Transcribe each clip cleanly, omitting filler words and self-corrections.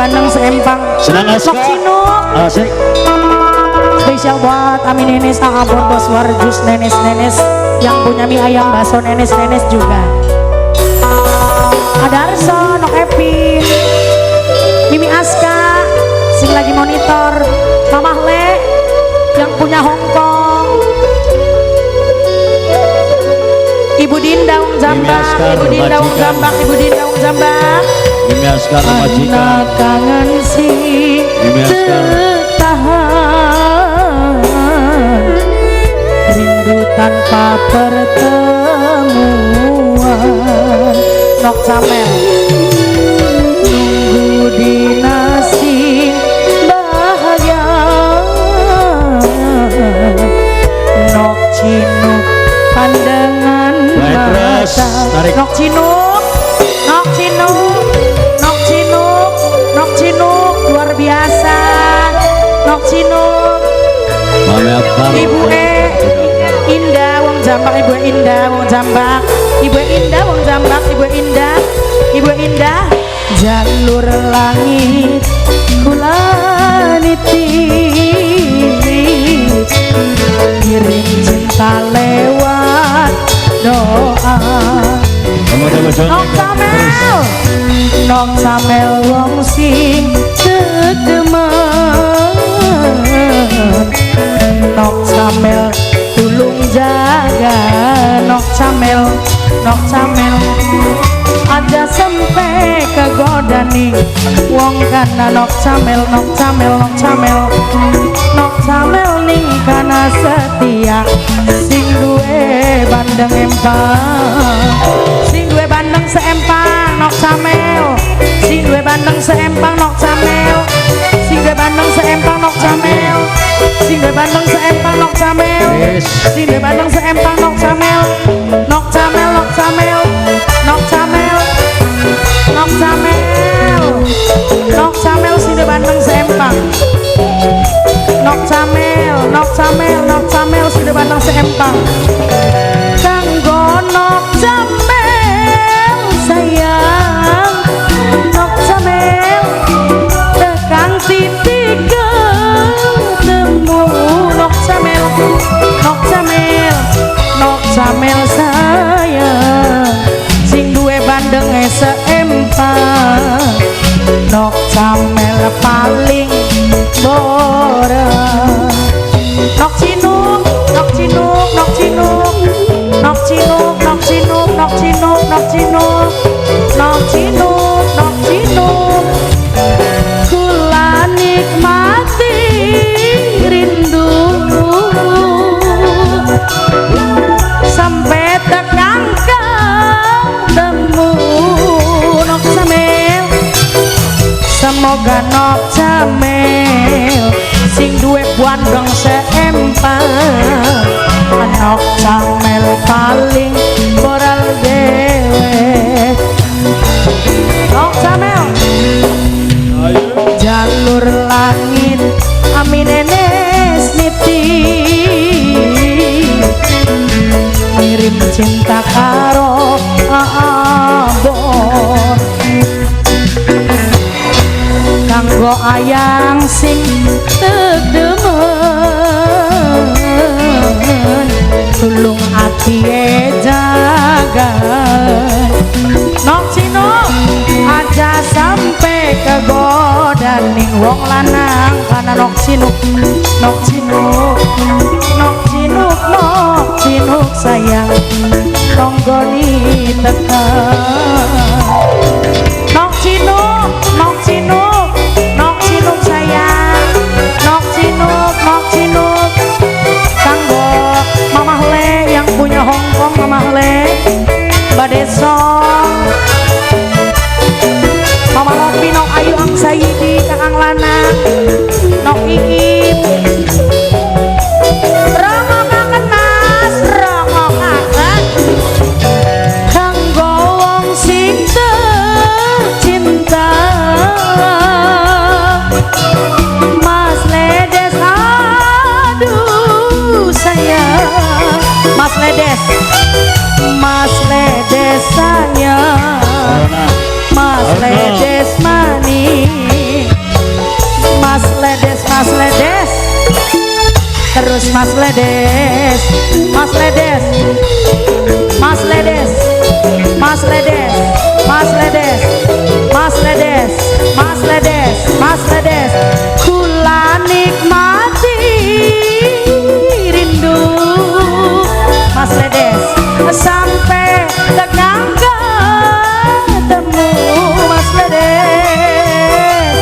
Bandeng Seempang. Senang Sok Cinuk. Asik. Spesial buat Ami Nenes, Abon Bos Warjus, Nenes yang punya mie ayam bakso Nenes juga. Ada Arso, Nok Epi, Mimi Aska, sing lagi monitor, Mamah Le yang punya Hongkong, Ibu Dinda Wong Jambak, Ibu Dinda Wong Jambak, Ibu Dinda Wong Jambak. Mimi Askar majikan. Anak kangen si Mimi Askar. Tahan rindu tanpa pertemuan. Nok Camel nunggu dinasi bahagia. Nok Cinuk pandangan mata. Nok Cinuk, Nok Cinuk, Nok Cinuk, Nok Cinuk luar biasa. Nok Cinuk, Ibu Indah Wong Jambak, Ibu Indah Wong Jambak, Ibu Indah Wong Jambak, Ibu Indah, Ibu Indah. Jalur langit kula nitip, kirim cinta lewat doa. Nok Camel, Nok Camel wong sing dedemen. Nok Camel tulung jaga. Nok Camel, Nok Camel aja sampai kegodani wong kana. Nok Camel, Nok Camel, Nok Camel, Nok Camel ning kana setia. Sing duwe bandeng empang, sing duwe bandeng seempang. Nok Camel, sing duwe bandeng seempang. Nok Camel, sing duwe bandeng seempang. Nok Camel, sing duwe bandeng seempang. Nok Camel, sing duwe bandeng seempang. Nok Camel, Nok Camel, Nok Camel, Nok Camel, Nok Camel, Nok Camel sing duwe bandeng seempang. Nok Camel, Nok Camel, Nok Camel sing duwe bandeng seempang. Kanggo Nok Camel sayang, Nok Camel tekan titik ketemu. Nok Camel, Nok Camel, Nok Camel sayang sing duwe bandeng seempang. Nok Camel paling boros. Nok Cinuk, Nok Cinuk, Nok Cinuk, Nok Cinuk, Nok Cinuk, Nok Cinuk, Nok Cinuk, Nok Cinuk, Nok Cinuk. Kula nikmati rindu sampai tekan ketemu. Nok Camel, semoga Nok Camel sing duwe bandeng seempang. Nok Camel paling moral dewe. Nok Camel jalur langit Ami Nenes nitip, ngirim cinta karo abon. Kanggo ayang sing tedemen, tulung hati jaga. Nok Cinuk aja sampai kegodaning wong lanang karena Nok Cinuk, Nok Cinuk, Nok Cinuk, Nok Cinuk sayang tonggoni tekan. Nok Cinuk, Nok Cinuk, Nok Cinuk sayang, Nok Cinuk, Nok Cinuk. Kanggo Mamah Le yang punya Hongkong, Mamah Le, Mbak Desong, Mama Lopi, Nok Ayu Ang Sayidi, Kakang Lanang, Nok Iip. Rongo kangen mas, rongo kangen. Kanggo wong sing cinta. Mas Ledes, aduh sayang. Mas Ledes, Mas Ledes sayang, Mas Ledes manis. Ledes, Mas Ledes. Terus Mas Ledes, Mas Ledes, Mas Ledes, Mas Ledes, Mas Ledes, Mas Ledes, Mas Ledes, Mas Ledes. Kula nikmati rindu Mas Ledes sampai tegang ketemu Mas Ledes.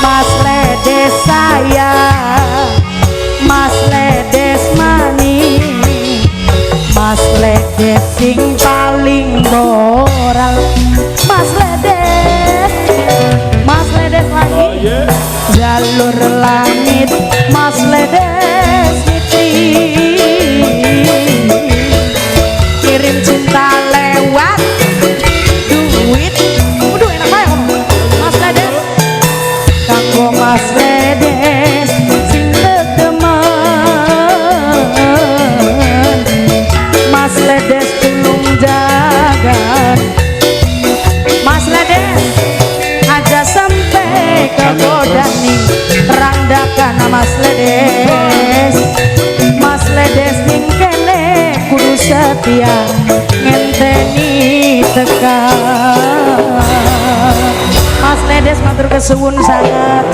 Mas Ledes sayang, Mas Ledes manis, Mas Ledes sing paling moral. Mas Ledes, Mas Ledes lagi jalur langit. Mas Ledes niti kirim cinta lewat duit. Waduh enak banget Mas Ledes. Kanggo Mas Ledes sing tetemen, Mas Ledes tulung jaga. Mas Ledes aja sampai ke Godani rangdakan Mas Ledes. Mas Ledes ning kene kudu setia ngenteni tekan. Mas Ledes matur kesuwun sangat.